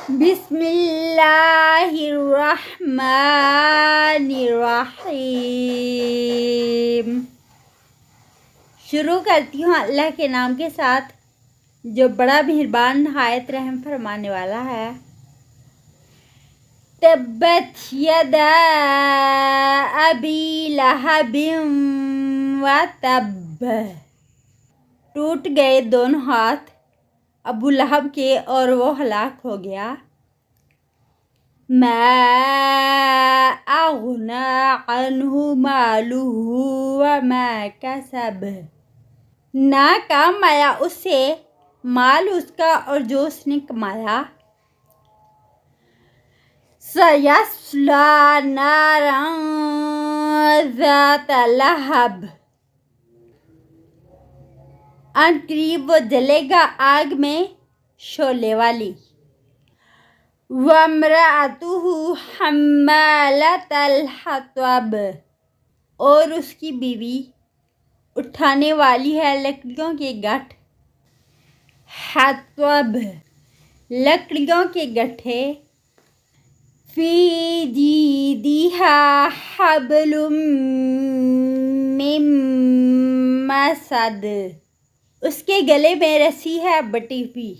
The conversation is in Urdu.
بسم اللہ الرحمن الرحیم۔ شروع کرتی ہوں اللہ کے نام کے ساتھ جو بڑا مہربان نہایت رحم فرمانے والا ہے۔ تبت یدا ابی لہب وتب، ٹوٹ گئے دونوں ہاتھ ابو لہب کے اور وہ ہلاک ہو گیا۔ ما اغنی عنہ مالہ وما کسب، نہ کام آیا اس سے مال اس کا اور جو اس نے کمایا۔ سیصلی نارا ذات لہب، ان قریب وہ جلے گا آگ میں شعلے والی۔ وامرأتہ حمالۃ الحطب، اور اس کی بیوی اٹھانے والی ہے لکڑیوں کے گٹھ۔ حطب، لکڑیوں کے گٹھے۔ فی جیدہا حبل من مسد، اس کے گلے میں رسی ہے بٹی ہوئی۔